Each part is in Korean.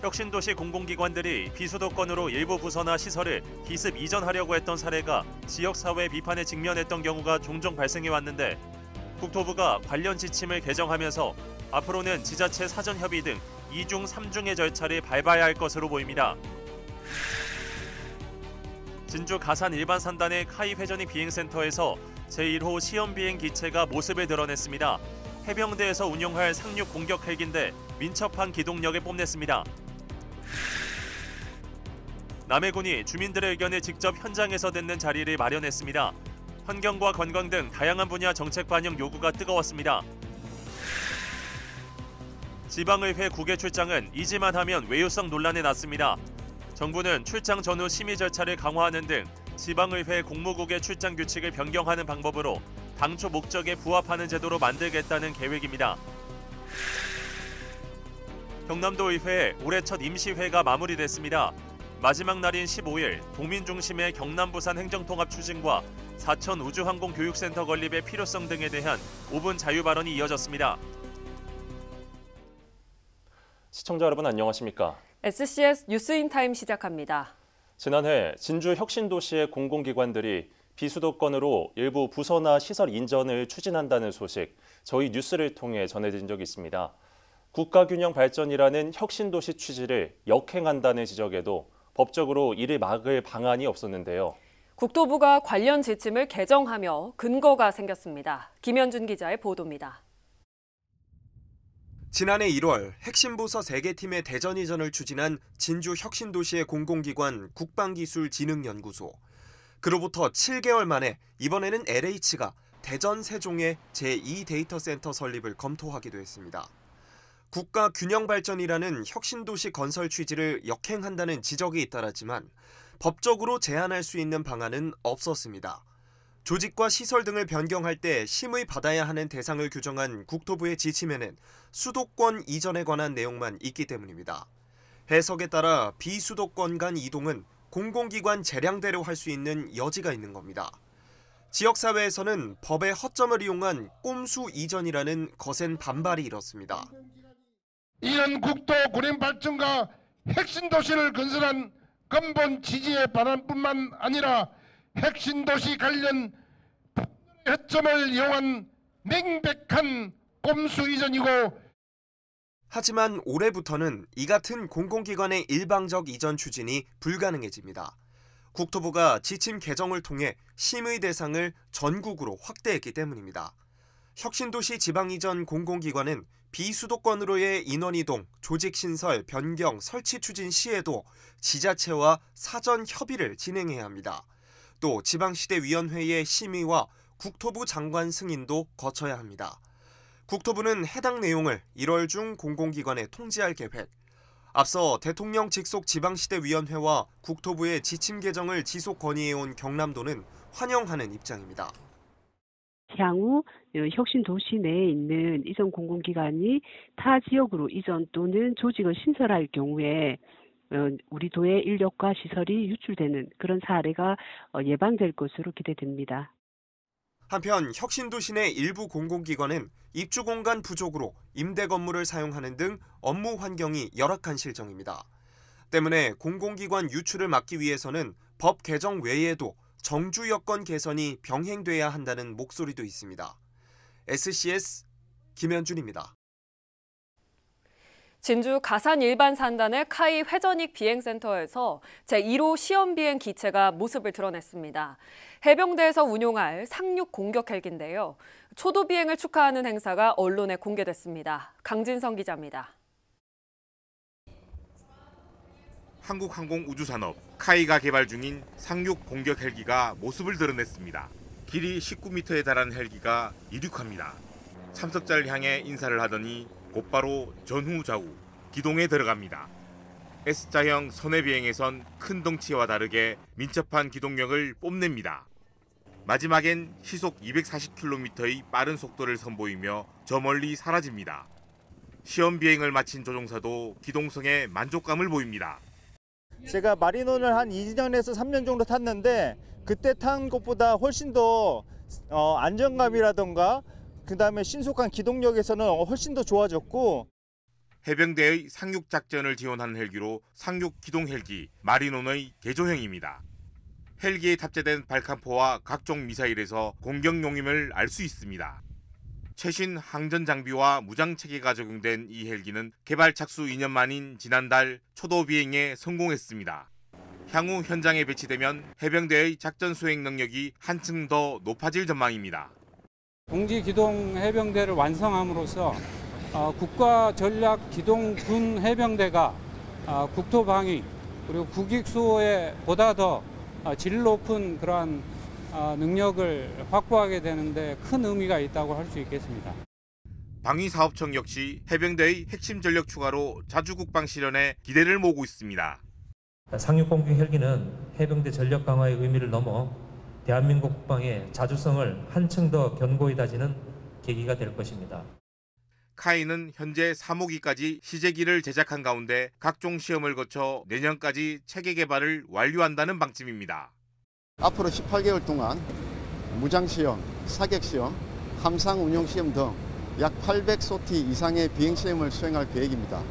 혁신도시 공공기관들이 비수도권으로 일부 부서나 시설을 기습 이전하려고 했던 사례가 지역사회 비판에 직면했던 경우가 종종 발생해 왔는데 국토부가 관련 지침을 개정하면서 앞으로는 지자체 사전협의 등 2중, 3중의 절차를 밟아야 할 것으로 보입니다. 진주 가산 일반산단의 카이 회전익 비행센터에서 제1호 시험비행 기체가 모습을 드러냈습니다. 해병대에서 운용할 상륙 공격 헬기인데 민첩한 기동력을 뽐냈습니다. 남해군이 주민들의 의견을 직접 현장에서 듣는 자리를 마련했습니다. 환경과 관광 등 다양한 분야 정책 반영 요구가 뜨거웠습니다. 지방의회 국외 출장은 이지만 하면 외유성 논란이 났습니다. 정부는 출장 전후 심의 절차를 강화하는 등 지방의회 공무국의 출장 규칙을 변경하는 방법으로 당초 목적에 부합하는 제도로 만들겠다는 계획입니다. 경남도 의회에 올해 첫 임시회가 마무리됐습니다. 마지막 날인 15일 도민 중심의 경남 부산 행정통합 추진과 사천 우주항공교육센터 건립의 필요성 등에 대한 5분 자유 발언이 이어졌습니다. 시청자 여러분 안녕하십니까? SCS 뉴스인타임 시작합니다. 지난해 진주 혁신도시의 공공기관들이 비수도권으로 일부 부서나 시설 인전을 추진한다는 소식, 저희 뉴스를 통해 전해진 적이 있습니다. 국가균형 발전이라는 혁신도시 취지를 역행한다는 지적에도 법적으로 이를 막을 방안이 없었는데요. 국토부가 관련 지침을 개정하며 근거가 생겼습니다. 김현준 기자의 보도입니다. 지난해 1월 핵심 부서 3개 팀의 대전 이전을 추진한 진주 혁신도시의 공공기관 국방기술진흥연구소. 그로부터 7개월 만에 이번에는 LH가 대전 세종의 제2데이터센터 설립을 검토하기도 했습니다. 국가균형발전이라는 혁신도시 건설 취지를 역행한다는 지적이 잇따랐지만 법적으로 제한할 수 있는 방안은 없었습니다. 조직과 시설 등을 변경할 때 심의 받아야 하는 대상을 규정한 국토부의 지침에는 수도권 이전에 관한 내용만 있기 때문입니다. 해석에 따라 비수도권 간 이동은 공공기관 재량대로 할 수 있는 여지가 있는 겁니다. 지역사회에서는 법의 허점을 이용한 꼼수 이전이라는 거센 반발이 일었습니다. 이런 국토 군행 발전과 핵심 도시를 건설한 근본 취지의 반환뿐만 아니라 핵심 도시 관련 허점을 이용한 명백한 꼼수 이전이고, 하지만 올해부터는 이 같은 공공기관의 일방적 이전 추진이 불가능해집니다. 국토부가 지침 개정을 통해 심의 대상을 전국으로 확대했기 때문입니다. 혁신도시 지방이전 공공기관은 비수도권으로의 인원이동, 조직신설, 변경, 설치 추진 시에도 지자체와 사전 협의를 진행해야 합니다. 또 지방시대위원회의 심의와 국토부 장관 승인도 거쳐야 합니다. 국토부는 해당 내용을 1월 중 공공기관에 통지할 계획. 앞서 대통령 직속 지방시대위원회와 국토부의 지침 개정을 지속 건의해온 경남도는 환영하는 입장입니다. 향후 혁신 도시 내에 있는 이전 공공기관이 타 지역으로 이전 또는 조직을 신설할 경우에 우리 도의 인력과 시설이 유출되는 그런 사례가 예방될 것으로 기대됩니다. 한편 혁신도시 내 일부 공공기관은 입주공간 부족으로 임대 건물을 사용하는 등 업무 환경이 열악한 실정입니다. 때문에 공공기관 유출을 막기 위해서는 법 개정 외에도 정주 여건 개선이 병행돼야 한다는 목소리도 있습니다. SCS 김현준입니다. 진주 가산 일반산단의 카이 회전익 비행센터에서 제1호 시험비행 기체가 모습을 드러냈습니다. 해병대에서 운용할 상륙 공격 헬기인데요. 초도 비행을 축하하는 행사가 언론에 공개됐습니다. 강진성 기자입니다. 한국항공우주산업 카이가 개발 중인 상륙 공격 헬기가 모습을 드러냈습니다. 길이 19m에 달하는 헬기가 이륙합니다. 참석자를 향해 인사를 하더니 곧바로 전후 좌우 기동에 들어갑니다. S자형 선회 비행에선 큰 덩치와 다르게 민첩한 기동력을 뽐냅니다. 마지막엔 시속 240km의 빠른 속도를 선보이며 저 멀리 사라집니다. 시험 비행을 마친 조종사도 기동성에 만족감을 보입니다. 제가 마리논을 한 2년에서 3년 정도 탔는데 그때 탄 것보다 훨씬 더 안정감이라던가 그다음에 신속한 기동력에서는 훨씬 더 좋아졌고, 해병대의 상륙 작전을 지원하는 헬기로 상륙 기동 헬기 마리논의 개조형입니다. 헬기에 탑재된 발칸포와 각종 미사일에서 공격용임을 알 수 있습니다. 최신 항전 장비와 무장 체계가 적용된 이 헬기는 개발 착수 2년 만인 지난달 초도 비행에 성공했습니다. 향후 현장에 배치되면 해병대의 작전 수행 능력이 한층 더 높아질 전망입니다. 공지기동 해병대를 완성함으로써 국가전략기동군 해병대가 국토방위 그리고 국익수호에 보다 더 질 높은 그러한 능력을 확보하게 되는데 큰 의미가 있다고 할 수 있겠습니다. 방위사업청 역시 해병대의 핵심 전력 추가로 자주국방 실현에 기대를 모으고 있습니다. 상륙공격 헬기는 해병대 전력 강화의 의미를 넘어 대한민국 국방의 자주성을 한층 더 견고히 다지는 계기가 될 것입니다. 카이는 현재 3호기까지 시제기를 제작한 가운데 각종 시험을 거쳐 내년까지 체계 개발을 완료한다는 방침입니다. 앞으로 18개월 동안 무장시험, 사격시험, 함상 운용시험 등 약 800소티 이상의 비행시험을 수행할 계획입니다.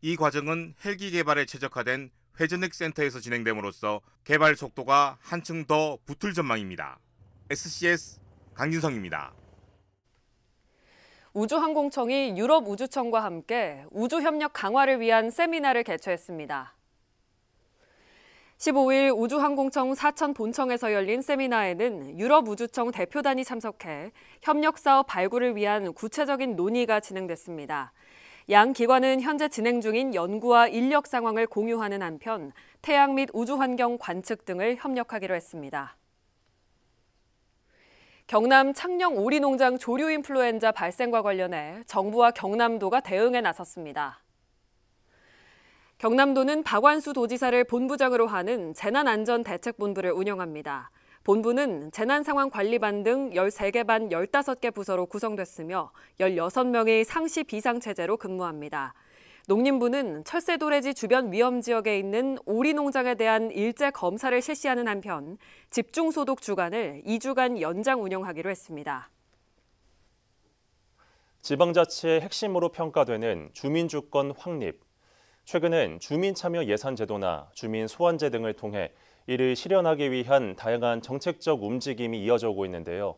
이 과정은 헬기 개발에 최적화된 회전핵 센터에서 진행됨으로써 개발 속도가 한층 더 붙을 전망입니다. SCS 강진성입니다. 우주항공청이 유럽우주청과 함께 우주협력 강화를 위한 세미나를 개최했습니다. 15일 우주항공청 사천 본청에서 열린 세미나에는 유럽우주청 대표단이 참석해 협력사업 발굴을 위한 구체적인 논의가 진행됐습니다. 양 기관은 현재 진행 중인 연구와 인력 상황을 공유하는 한편 태양 및 우주환경 관측 등을 협력하기로 했습니다. 경남 창녕 오리농장 조류 인플루엔자 발생과 관련해 정부와 경남도가 대응에 나섰습니다. 경남도는 박완수 도지사를 본부장으로 하는 재난안전대책본부를 운영합니다. 본부는 재난상황관리반 등 13개 반 15개 부서로 구성됐으며 16명의 상시 비상체제로 근무합니다. 농림부는 철새도래지 주변 위험지역에 있는 오리농장에 대한 일제 검사를 실시하는 한편 집중소독 주간을 2주간 연장 운영하기로 했습니다. 지방자치의 핵심으로 평가되는 주민주권 확립. 최근엔 주민참여예산제도나 주민소환제 등을 통해 이를 실현하기 위한 다양한 정책적 움직임이 이어져 오고 있는데요.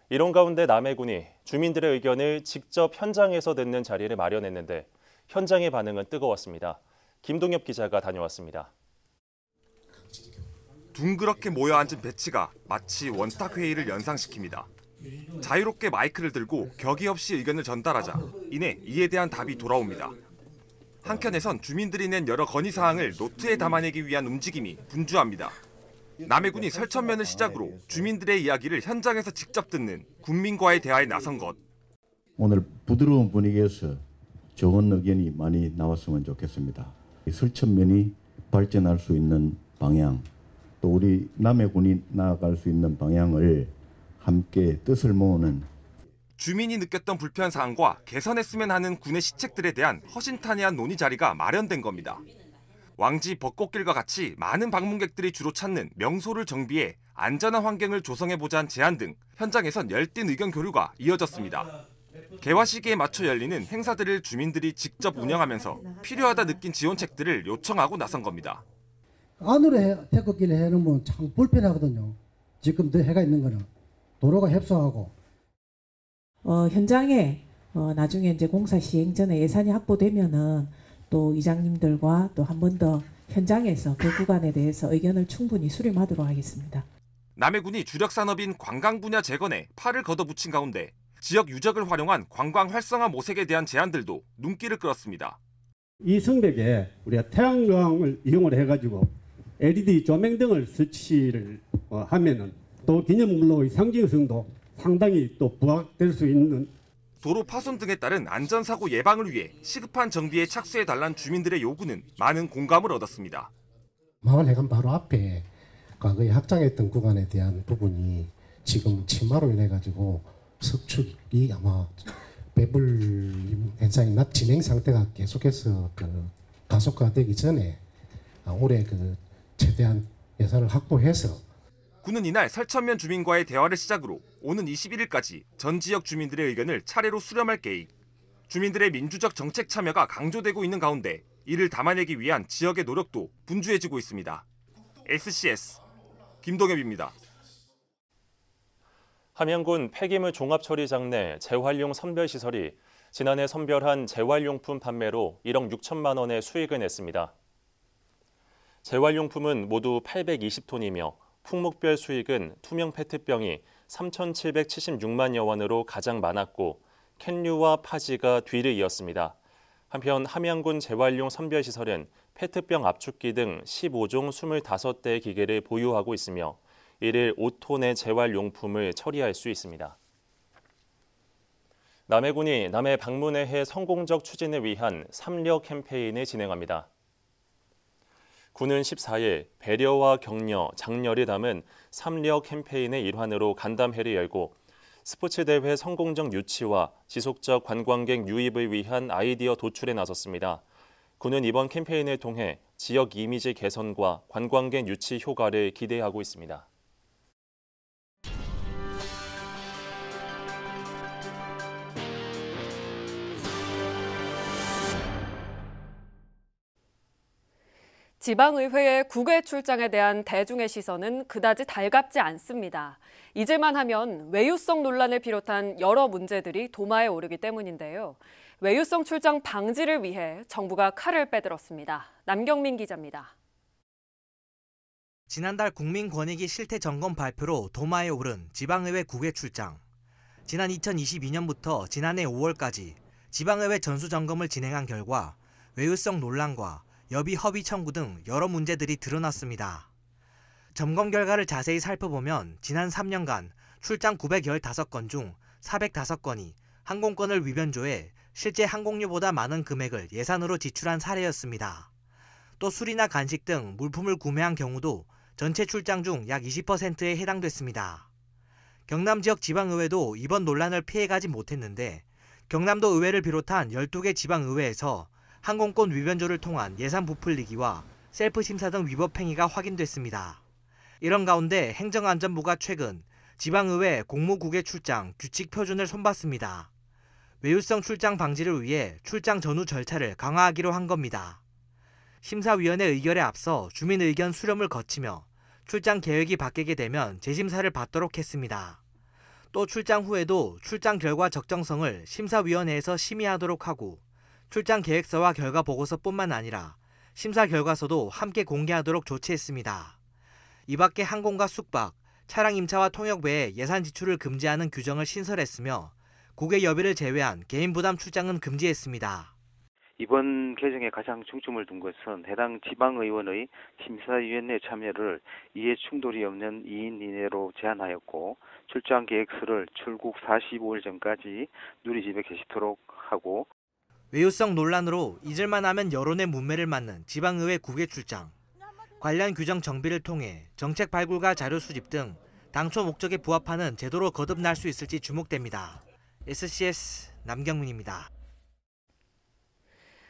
이런 가운데 남해군이 주민들의 의견을 직접 현장에서 듣는 자리를 마련했는데 현장의 반응은 뜨거웠습니다. 김동엽 기자가 다녀왔습니다. 둥그렇게 모여 앉은 배치가 마치 원탁 회의를 연상시킵니다. 자유롭게 마이크를 들고 격의 없이 의견을 전달하자 이내 이에 대한 답이 돌아옵니다. 한켠에선 주민들이 낸 여러 건의사항을 노트에 담아내기 위한 움직임이 분주합니다. 남해군이 설천면을 시작으로 주민들의 이야기를 현장에서 직접 듣는 군민과의 대화에 나선 것. 오늘 부드러운 분위기에서 좋은 의견이 많이 나왔으면 좋겠습니다. 설천면이 발전할 수 있는 방향, 또 우리 남해군이 나아갈 수 있는 방향을 함께 뜻을 모으는 주민이 느꼈던 불편사항과 개선했으면 하는 군의 시책들에 대한 허심탄회한 논의 자리가 마련된 겁니다. 왕지 벚꽃길과 같이 많은 방문객들이 주로 찾는 명소를 정비해 안전한 환경을 조성해보자는 제안 등 현장에선 열띤 의견 교류가 이어졌습니다. 개화 시기에 맞춰 열리는 행사들을 주민들이 직접 운영하면서 필요하다 느낀 지원책들을 요청하고 나선 겁니다. 안으로 태극기를 해놓으면 참 불편하거든요. 지금 더 해가 있는 거는 도로가 협소하고 현장에 나중에 이제 공사 시행 전에 예산이 확보되면은 또 이장님들과 또 한 번 더 현장에서 그 구간에 대해서 의견을 충분히 수렴하도록 하겠습니다. 남해군이 주력 산업인 관광 분야 재건에 팔을 걷어붙인 가운데 지역 유적을 활용한 관광 활성화 모색에 대한 제안들도 눈길을 끌었습니다. 이 성벽에 우리가 태양광을 이용을 해가지고 LED 조명 등을 설치를 하면은 또 기념물로의 상징성도 상당히 또 부각될 수 있는 도로 파손 등에 따른 안전사고 예방을 위해 시급한 정비에 착수해달라는 주민들의 요구는 많은 공감을 얻었습니다. 마을회관 바로 앞에 과거에 확장했던 구간에 대한 부분이 지금 침하로 인해가지고 석축이 아마 배불 현상이 진행 상태가 계속해서 가속화되기 전에 올해 최대한 예산을 확보해서 군은 이날 설천면 주민과의 대화를 시작으로 오는 21일까지 전 지역 주민들의 의견을 차례로 수렴할 계획. 주민들의 민주적 정책 참여가 강조되고 있는 가운데 이를 담아내기 위한 지역의 노력도 분주해지고 있습니다. SCS 김동엽입니다. 함양군 폐기물 종합처리장 내 재활용 선별시설이 지난해 선별한 재활용품 판매로 1억 6천만 원의 수익을 냈습니다. 재활용품은 모두 820톤이며 품목별 수익은 투명 페트병이 3,776만여 원으로 가장 많았고 캔류와 파지가 뒤를 이었습니다. 한편 함양군 재활용 선별시설은 페트병 압축기 등 15종 25대의 기계를 보유하고 있으며 이를 5톤의 재활용품을 처리할 수 있습니다. 남해군이 남해 방문의 해 성공적 추진을 위한 3력 캠페인을 진행합니다. 군은 14일 배려와 격려, 장려를 담은 3력 캠페인의 일환으로 간담회를 열고 스포츠 대회 성공적 유치와 지속적 관광객 유입을 위한 아이디어 도출에 나섰습니다. 군은 이번 캠페인을 통해 지역 이미지 개선과 관광객 유치 효과를 기대하고 있습니다. 지방의회의 국외 출장에 대한 대중의 시선은 그다지 달갑지 않습니다. 잊을만 하면 외유성 논란을 비롯한 여러 문제들이 도마에 오르기 때문인데요. 외유성 출장 방지를 위해 정부가 칼을 빼들었습니다. 남경민 기자입니다. 지난달 국민권익위 실태 점검 발표로 도마에 오른 지방의회 국외 출장. 지난 2022년부터 지난해 5월까지 지방의회 전수점검을 진행한 결과 외유성 논란과 여비 허위 청구 등 여러 문제들이 드러났습니다. 점검 결과를 자세히 살펴보면 지난 3년간 출장 915건 중 405건이 항공권을 위변조해 실제 항공료보다 많은 금액을 예산으로 지출한 사례였습니다. 또 술이나 간식 등 물품을 구매한 경우도 전체 출장 중 약 20%에 해당됐습니다. 경남 지역 지방의회도 이번 논란을 피해가지 못했는데 경남도 의회를 비롯한 12개 지방의회에서 항공권 위변조를 통한 예산 부풀리기와 셀프 심사 등 위법 행위가 확인됐습니다. 이런 가운데 행정안전부가 최근 지방의회 공무국외 출장 규칙 표준을 손봤습니다. 외유성 출장 방지를 위해 출장 전후 절차를 강화하기로 한 겁니다. 심사위원회 의결에 앞서 주민 의견 수렴을 거치며 출장 계획이 바뀌게 되면 재심사를 받도록 했습니다. 또 출장 후에도 출장 결과 적정성을 심사위원회에서 심의하도록 하고 출장 계획서와 결과 보고서뿐만 아니라 심사 결과서도 함께 공개하도록 조치했습니다. 이 밖에 항공과 숙박, 차량 임차와 통역 외에 예산 지출을 금지하는 규정을 신설했으며 국외 여비를 제외한 개인 부담 출장은 금지했습니다. 이번 개정에 가장 중점을 둔 것은 해당 지방의원의 심사위원회 참여를 이해 충돌이 없는 2인 이내로 제한하였고 출장 계획서를 출국 45일 전까지 누리집에 계시도록 하고 외유성 논란으로 잊을만 하면 여론의 문매를 맞는 지방의회 국외 출장. 관련 규정 정비를 통해 정책 발굴과 자료 수집 등 당초 목적에 부합하는 제도로 거듭날 수 있을지 주목됩니다. SCS 남경민입니다.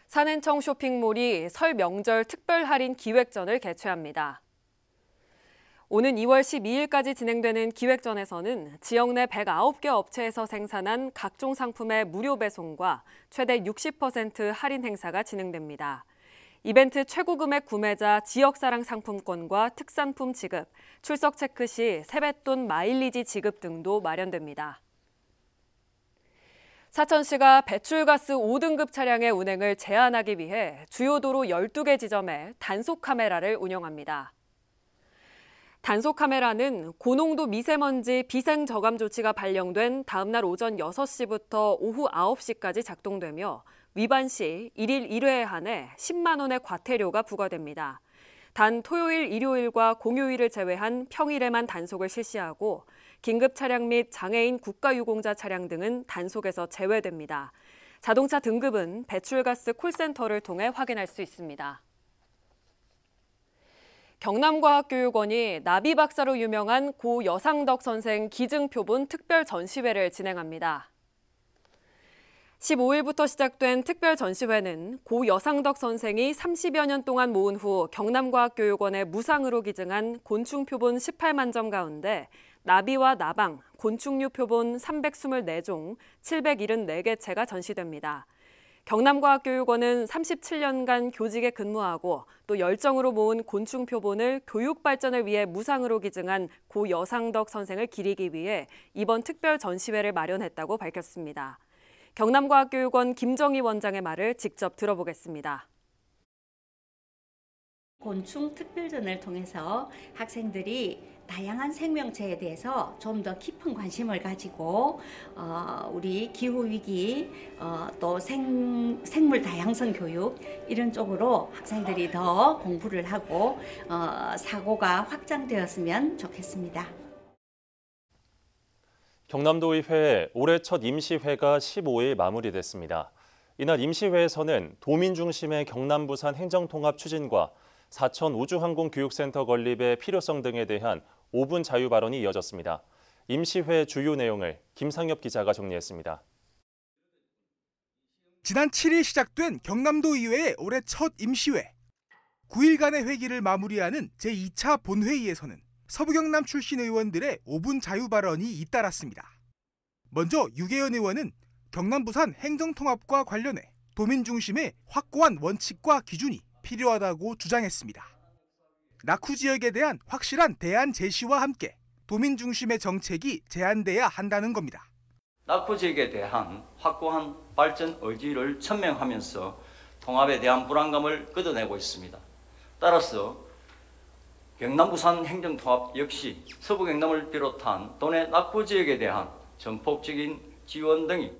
산엔청 쇼핑몰이 설 명절 특별 할인 기획전을 개최합니다. 오는 2월 12일까지 진행되는 기획전에서는 지역 내 109개 업체에서 생산한 각종 상품의 무료 배송과 최대 60% 할인 행사가 진행됩니다. 이벤트 최고 금액 구매자 지역사랑 상품권과 특산품 지급, 출석 체크 시 세뱃돈 마일리지 지급 등도 마련됩니다. 사천시가 배출가스 5등급 차량의 운행을 제한하기 위해 주요 도로 12개 지점에 단속 카메라를 운영합니다. 단속 카메라는 고농도 미세먼지 비생 저감 조치가 발령된 다음 날 오전 6시부터 오후 9시까지 작동되며 위반 시 1일 1회에 한해 10만 원의 과태료가 부과됩니다. 단 토요일, 일요일과 공휴일을 제외한 평일에만 단속을 실시하고 긴급 차량 및 장애인 국가유공자 차량 등은 단속에서 제외됩니다. 자동차 등급은 배출가스 콜센터를 통해 확인할 수 있습니다. 경남과학교육원이 나비 박사로 유명한 고 여상덕 선생 기증표본 특별 전시회를 진행합니다. 15일부터 시작된 특별 전시회는 고 여상덕 선생이 30여 년 동안 모은 후 경남과학교육원에 무상으로 기증한 곤충표본 18만 점 가운데 나비와 나방, 곤충류 표본 324종, 774개체가 전시됩니다. 경남과학교육원은 37년간 교직에 근무하고 또 열정으로 모은 곤충 표본을 교육 발전을 위해 무상으로 기증한 고 여상덕 선생을 기리기 위해 이번 특별 전시회를 마련했다고 밝혔습니다. 경남과학교육원 김정희 원장의 말을 직접 들어보겠습니다. 곤충 특별전을 통해서 학생들이 다양한 생명체에 대해서 좀 더 깊은 관심을 가지고 우리 기후위기 또 생물 다양성 교육 이런 쪽으로 학생들이 더 공부를 하고 사고가 확장되었으면 좋겠습니다. 경남도의회 올해 첫 임시회가 15일 마무리됐습니다. 이날 임시회에서는 도민 중심의 경남 부산 행정통합 추진과 사천 우주항공교육센터 건립의 필요성 등에 대한 5분 자유 발언이 이어졌습니다. 임시회 주요 내용을 김상엽 기자가 정리했습니다. 지난 7일 시작된 경남도의회의 올해 첫 임시회. 9일간의 회기를 마무리하는 제2차 본회의에서는 서부경남 출신 의원들의 5분 자유 발언이 잇따랐습니다. 먼저 유계현 의원은 경남 부산 행정통합과 관련해 도민 중심의 확고한 원칙과 기준이 필요하다고 주장했습니다. 낙후 지역에 대한 확실한 대안 제시와 함께 도민 중심의 정책이 제안돼야 한다는 겁니다. 낙후 지역에 대한 확고한 발전 의지를 천명하면서 통합에 대한 불안감을 걷어내고 있습니다. 따라서 경남 부산 행정통합 역시 서부 경남을 비롯한 도내 낙후 지역에 대한 전폭적인 지원 등이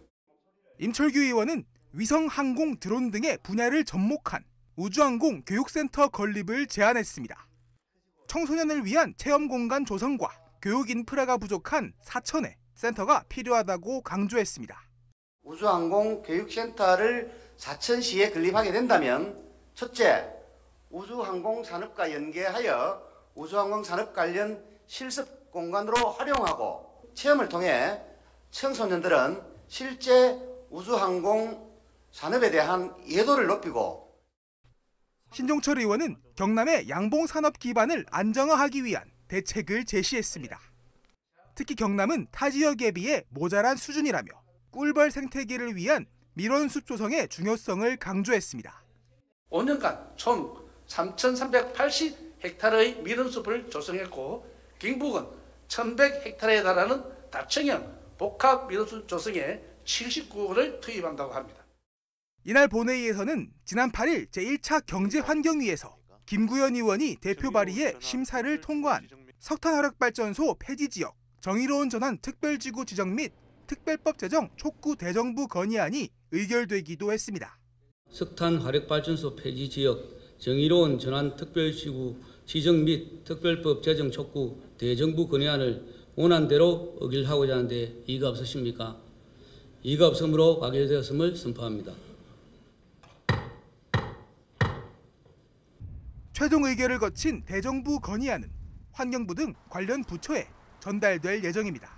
임철규 의원은 위성 항공 드론 등의 분야를 접목한 우주항공 교육센터 건립을 제안했습니다. 청소년을 위한 체험 공간 조성과 교육 인프라가 부족한 사천에 센터가 필요하다고 강조했습니다. 우주항공 교육센터를 사천시에 건립하게 된다면 첫째, 우주항공 산업과 연계하여 우주항공 산업 관련 실습 공간으로 활용하고 체험을 통해 청소년들은 실제 우주항공 산업에 대한 이해도를 높이고 신종철 의원은 경남의 양봉 산업 기반을 안정화하기 위한 대책을 제시했습니다. 특히 경남은 타 지역에 비해 모자란 수준이라며 꿀벌 생태계를 위한 밀원숲 조성의 중요성을 강조했습니다. 5년간 총 3,380헥타르의 밀원숲을 조성했고 경북은 1,100헥타르에 달하는 다층형 복합 밀원숲 조성에 79억을 투입한다고 합니다. 이날 본회의에서는 지난 8일 제1차 경제환경위에서 김구현 의원이 대표 발의해 심사를 통과한 석탄화력발전소 폐지지역 정의로운 전환 특별지구 지정 및 특별법 제정 촉구 대정부 건의안이 의결되기도 했습니다. 석탄화력발전소 폐지지역 정의로운 전환 특별지구 지정 및 특별법 제정 촉구 대정부 건의안을 원안대로 의결하고자 하는데 이의가 없으십니까? 이의가 없으므로 가결되었음을 선포합니다. 최종 의결을 거친 대정부 건의안은 환경부 등 관련 부처에 전달될 예정입니다.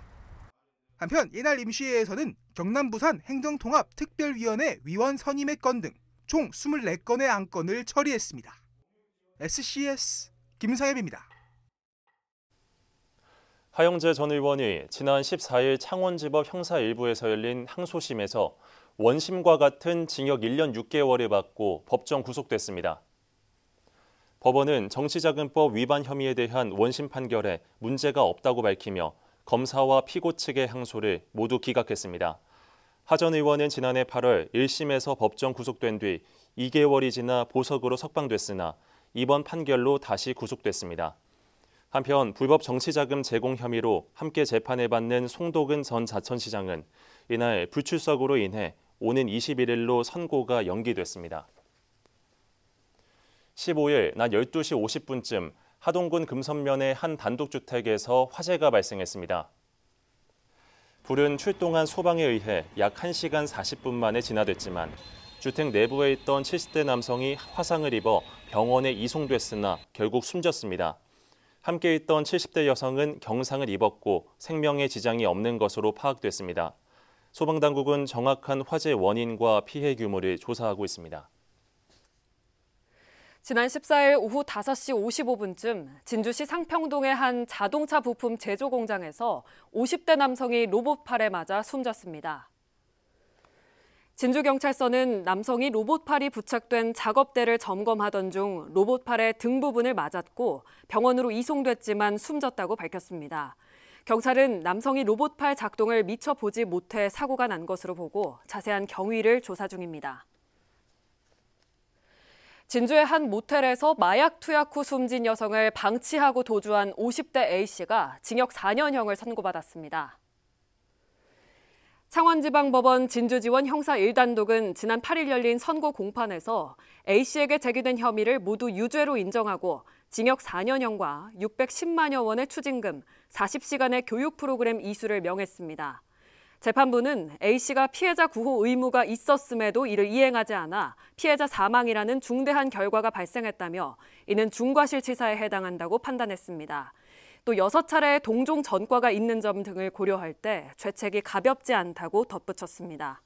한편 이날 임시회에서는 경남 부산 행정통합 특별위원회 위원 선임의 건 등 총 24건의 안건을 처리했습니다. SCS 김상엽입니다. 하영재 전 의원이 지난 14일 창원지법 형사 1부에서 열린 항소심에서 원심과 같은 징역 1년 6개월을 받고 법정 구속됐습니다. 법원은 정치자금법 위반 혐의에 대한 원심 판결에 문제가 없다고 밝히며 검사와 피고 측의 항소를 모두 기각했습니다. 하 전 의원은 지난해 8월 1심에서 법정 구속된 뒤 2개월이 지나 보석으로 석방됐으나 이번 판결로 다시 구속됐습니다. 한편 불법 정치자금 제공 혐의로 함께 재판을 받는 송도근 전 자천시장은 이날 불출석으로 인해 오는 21일로 선고가 연기됐습니다. 15일 낮 12시 50분쯤 하동군 금선면의 한 단독주택에서 화재가 발생했습니다. 불은 출동한 소방에 의해 약 1시간 40분 만에 진화됐지만 주택 내부에 있던 70대 남성이 화상을 입어 병원에 이송됐으나 결국 숨졌습니다. 함께 있던 70대 여성은 경상을 입었고 생명에 지장이 없는 것으로 파악됐습니다. 소방당국은 정확한 화재 원인과 피해 규모를 조사하고 있습니다. 지난 14일 오후 5시 55분쯤 진주시 상평동의 한 자동차 부품 제조 공장에서 50대 남성이 로봇팔에 맞아 숨졌습니다. 진주경찰서는 남성이 로봇팔이 부착된 작업대를 점검하던 중 로봇팔의 등 부분을 맞았고 병원으로 이송됐지만 숨졌다고 밝혔습니다. 경찰은 남성이 로봇팔 작동을 미처 보지 못해 사고가 난 것으로 보고 자세한 경위를 조사 중입니다. 진주의 한 모텔에서 마약 투약 후 숨진 여성을 방치하고 도주한 50대 A씨가 징역 4년형을 선고받았습니다. 창원지방법원 진주지원 형사 1단독은 지난 8일 열린 선고 공판에서 A씨에게 제기된 혐의를 모두 유죄로 인정하고 징역 4년형과 610만여 원의 추징금, 40시간의 교육 프로그램 이수를 명했습니다. 재판부는 A씨가 피해자 구호 의무가 있었음에도 이를 이행하지 않아 피해자 사망이라는 중대한 결과가 발생했다며 이는 중과실치사에 해당한다고 판단했습니다. 또 6차례의 동종 전과가 있는 점 등을 고려할 때 죄책이 가볍지 않다고 덧붙였습니다.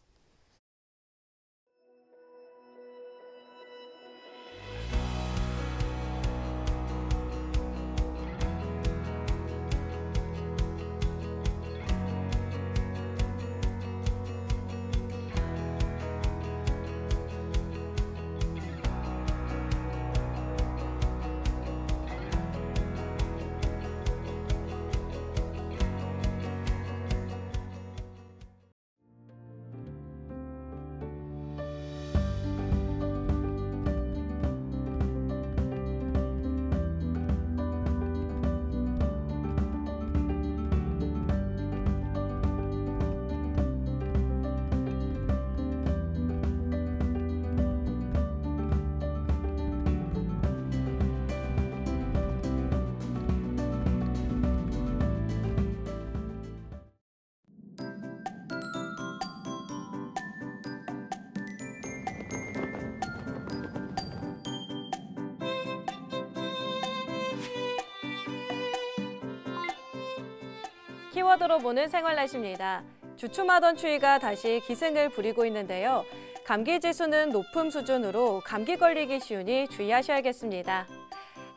키워드로 보는 생활 날씨입니다. 주춤하던 추위가 다시 기승을 부리고 있는데요. 감기 지수는 높음 수준으로 감기 걸리기 쉬우니 주의하셔야겠습니다.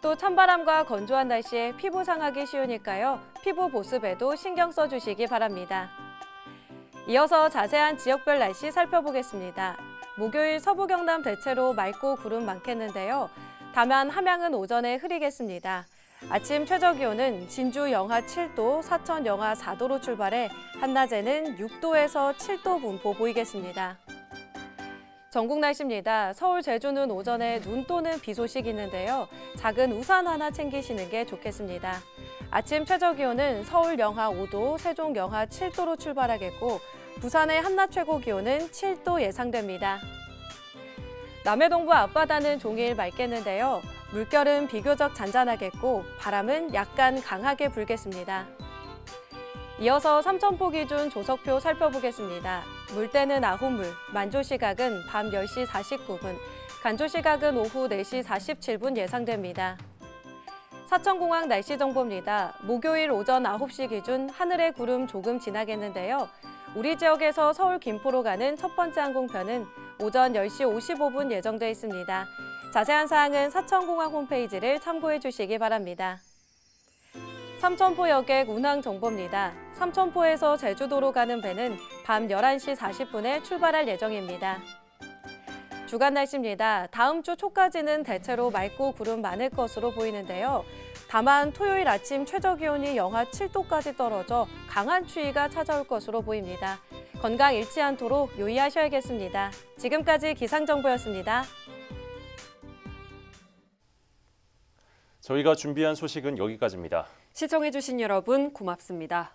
또 찬바람과 건조한 날씨에 피부 상하기 쉬우니까요. 피부 보습에도 신경 써주시기 바랍니다. 이어서 자세한 지역별 날씨 살펴보겠습니다. 목요일 서부 경남 대체로 맑고 구름 많겠는데요. 다만 함양은 오전에 흐리겠습니다. 아침 최저기온은 진주 영하 7도, 사천 영하 4도로 출발해 한낮에는 6도에서 7도 분포 보이겠습니다. 전국 날씨입니다. 서울, 제주는 오전에 눈 또는 비 소식이 있는데요. 작은 우산 하나 챙기시는 게 좋겠습니다. 아침 최저기온은 서울 영하 5도, 세종 영하 7도로 출발하겠고 부산의 한낮 최고 기온은 7도 예상됩니다. 남해동부 앞바다는 종일 맑겠는데요. 물결은 비교적 잔잔하겠고 바람은 약간 강하게 불겠습니다. 이어서 삼천포 기준 조석표 살펴보겠습니다. 물때는 아홉물, 만조시각은 밤 10시 49분, 간조시각은 오후 4시 47분 예상됩니다. 사천공항 날씨 정보입니다. 목요일 오전 9시 기준 하늘에 구름 조금 지나겠는데요. 우리 지역에서 서울 김포로 가는 첫 번째 항공편은 오전 10시 55분 예정돼 있습니다. 자세한 사항은 사천공항 홈페이지를 참고해 주시기 바랍니다. 삼천포 여객 운항 정보입니다. 삼천포에서 제주도로 가는 배는 밤 11시 40분에 출발할 예정입니다. 주간 날씨입니다. 다음 주 초까지는 대체로 맑고 구름 많을 것으로 보이는데요. 다만 토요일 아침 최저기온이 영하 7도까지 떨어져 강한 추위가 찾아올 것으로 보입니다. 건강 잃지 않도록 유의하셔야겠습니다. 지금까지 기상정보였습니다. 저희가 준비한 소식은 여기까지입니다. 시청해주신 여러분 고맙습니다.